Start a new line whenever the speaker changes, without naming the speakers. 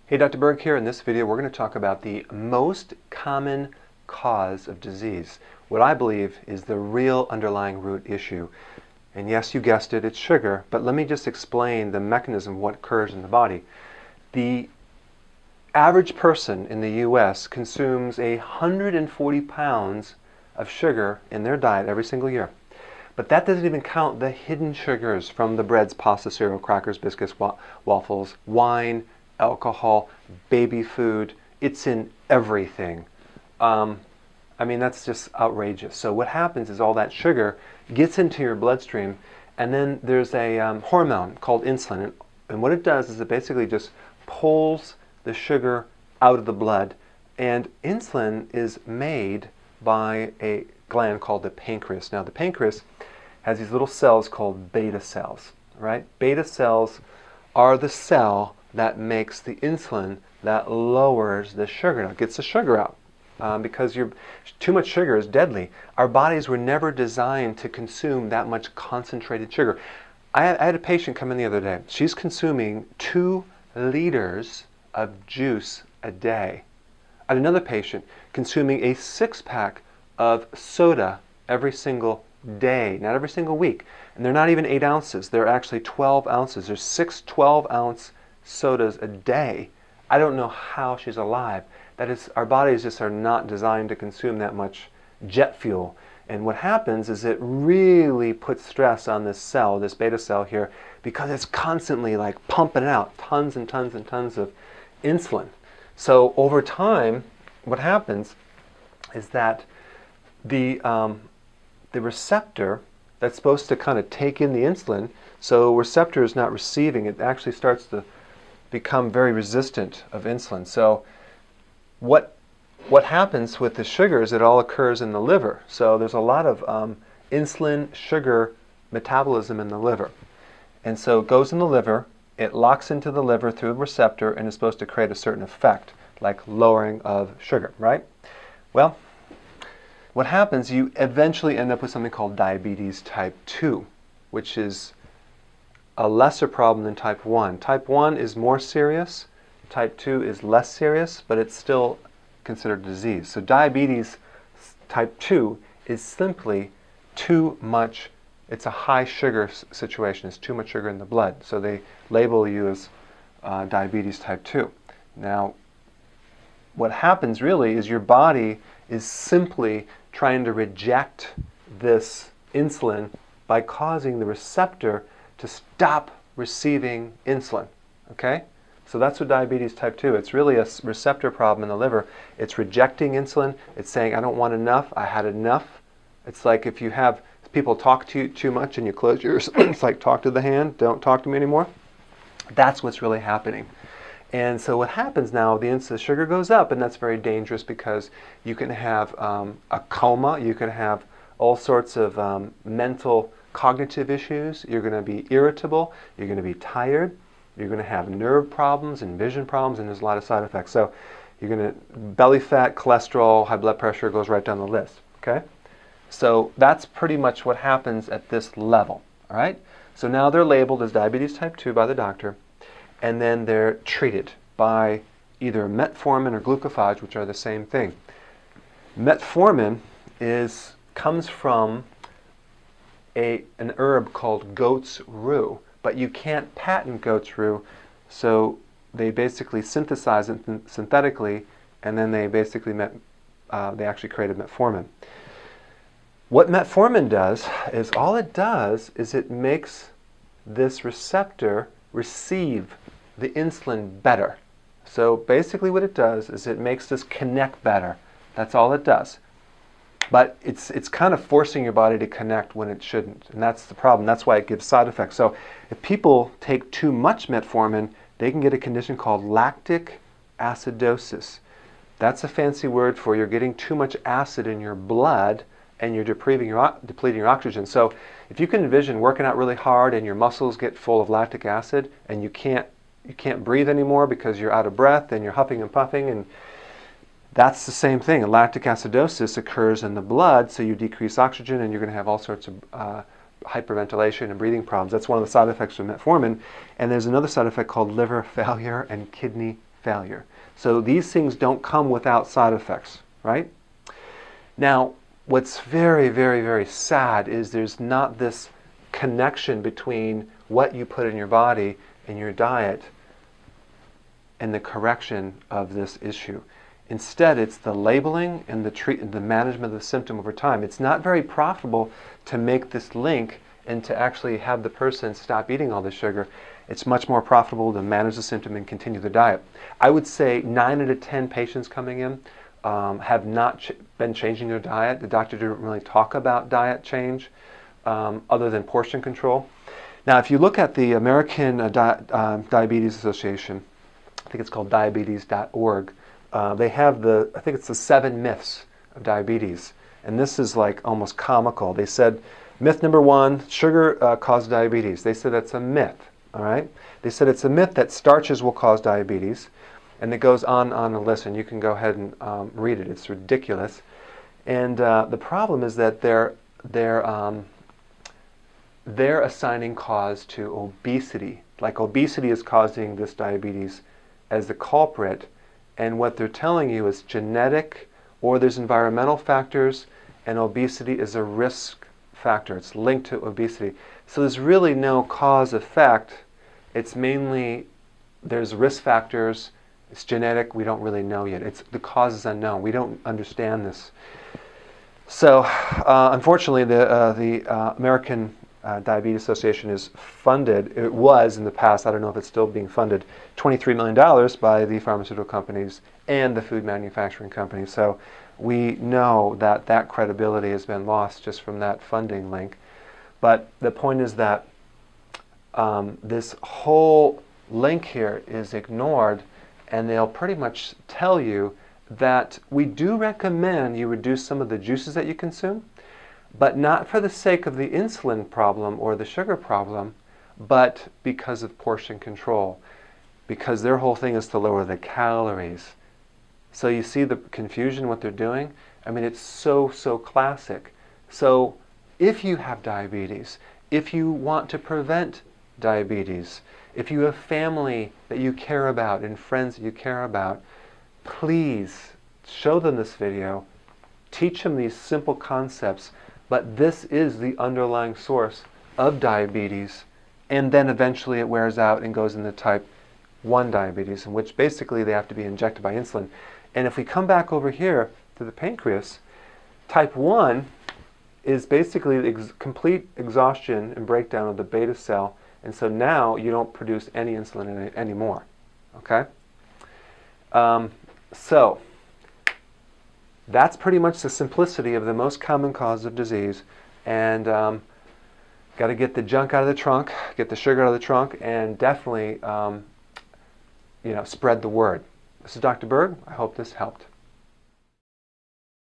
Hey, Dr. Berg here. In this video, we're going to talk about the most common cause of disease, what I believe is the real underlying root issue. And yes, you guessed it, it's sugar, but let me just explain the mechanism of what occurs in the body. The average person in the U.S. consumes 140 pounds of sugar in their diet every single year. But that doesn't even count the hidden sugars from the breads, pasta, cereal, crackers, biscuits, waffles, wine, alcohol, baby food. It's in everything. I mean, that's just outrageous. So what happens is all that sugar gets into your bloodstream, and then there's a hormone called insulin. And what it does is it basically just pulls the sugar out of the blood. And insulin is made by a gland called the pancreas. Now, the pancreas has these little cells called beta cells, right? Beta cells are the cell that makes the insulin that lowers the sugar. Now, it gets the sugar out because too much sugar is deadly. Our bodies were never designed to consume that much concentrated sugar. I had a patient come in the other day. She's consuming 2 liters of juice a day. I had another patient consuming a 6-pack of soda every single day, not every single week. And they're not even 8 ounces. They're actually 12 ounces. There's 6 12-ounce sodas a day. I don't know how she's alive. That is, our bodies just are not designed to consume that much jet fuel. And what happens is it really puts stress on this cell, this beta cell here, because it's constantly like pumping out tons and tons and tons of insulin. So over time, what happens is that the receptor that's supposed to kind of take in the insulin, so receptor is not receiving, it actually starts to become very resistant of insulin. So what happens with the sugars, it all occurs in the liver. So there's a lot of insulin sugar metabolism in the liver. And so it goes in the liver, it locks into the liver through a receptor, and is supposed to create a certain effect, like lowering of sugar, right? Well, what happens, you eventually end up with something called diabetes type 2, which is a lesser problem than type 1. Type 1 is more serious, type 2 is less serious, but it's still considered a disease. So diabetes type 2 is simply too much, it's a high sugar situation, it's too much sugar in the blood. So they label you as diabetes type 2. Now, what happens really is your body is simply trying to reject this insulin by causing the receptor to stop receiving insulin, okay? So that's what diabetes type 2, it's really a receptor problem in the liver. It's rejecting insulin, it's saying, I don't want enough, I had enough. It's like if you have people talk to you too much and you close your ears, it's like talk to the hand, don't talk to me anymore. That's what's really happening. And so what happens now, the sugar goes up, and that's very dangerous because you can have a coma, you can have all sorts of mental cognitive issues, you're going to be irritable, you're going to be tired, you're going to have nerve problems and vision problems, and there's a lot of side effects. So you're going to, belly fat, cholesterol, high blood pressure goes right down the list, okay? So that's pretty much what happens at this level, all right? So now they're labeled as diabetes type 2 by the doctor, and then they're treated by either metformin or glucophage, which are the same thing. Metformin comes from an herb called goat's rue, but you can't patent goat's rue, so they basically synthesize it synthetically, and then they basically they actually created metformin. What metformin does is, all it does is it makes this receptor receive the insulin better. So basically what it does is it makes this connect better. That's all it does. But it's kind of forcing your body to connect when it shouldn't. And that's the problem. That's why it gives side effects. So if people take too much metformin, they can get a condition called lactic acidosis. That's a fancy word for you're getting too much acid in your blood and you're depleting your oxygen. So if you can envision working out really hard and your muscles get full of lactic acid and you can't breathe anymore because you're out of breath and you're huffing and puffing, and that's the same thing. Lactic acidosis occurs in the blood, so you decrease oxygen and you're going to have all sorts of hyperventilation and breathing problems. That's one of the side effects of metformin. And there's another side effect called liver failure and kidney failure. So these things don't come without side effects, right? Now, what's very, very, very sad is there's not this connection between what you put in your body and your diet and the correction of this issue. Instead, it's the labeling and the management of the symptom over time. It's not very profitable to make this link and to actually have the person stop eating all the sugar. It's much more profitable to manage the symptom and continue the diet. I would say 9 out of 10 patients coming in have not been changing their diet. The doctor didn't really talk about diet change other than portion control. Now, if you look at the American Diabetes Association, I think it's called diabetes.org, they have I think it's the 7 myths of diabetes. And this is like almost comical. They said, myth number 1, sugar causes diabetes. They said that's a myth, all right? They said it's a myth that starches will cause diabetes. And it goes on a list, and you can go ahead and read it. It's ridiculous. And the problem is that they're assigning cause to obesity. Like obesity is causing this diabetes as the culprit. And what they're telling you is genetic, or there's environmental factors, and obesity is a risk factor. It's linked to obesity. So there's really no cause-effect. It's mainly there's risk factors. It's genetic. We don't really know yet. The cause is unknown. We don't understand this. So unfortunately, the American Diabetes Association is funded. It was in the past. I don't know if it's still being funded. $23 million by the pharmaceutical companies and the food manufacturing companies. So we know that that credibility has been lost just from that funding link. But the point is that this whole link here is ignored, and they'll pretty much tell you that we do recommend you reduce some of the juices that you consume, but not for the sake of the insulin problem or the sugar problem, but because of portion control, because their whole thing is to lower the calories. So you see the confusion, what they're doing? I mean, it's so classic. So if you have diabetes, if you want to prevent diabetes, if you have family that you care about and friends that you care about, please show them this video, teach them these simple concepts, but this is the underlying source of diabetes, and then eventually it wears out and goes into type 1 diabetes, in which basically they have to be injected by insulin. And if we come back over here to the pancreas, type 1 is basically the complete exhaustion and breakdown of the beta cell, and so now you don't produce any insulin anymore. Okay? So that's pretty much the simplicity of the most common cause of disease. And got to get the junk out of the trunk, get the sugar out of the trunk, and definitely spread the word. This is Dr. Berg. I hope this helped.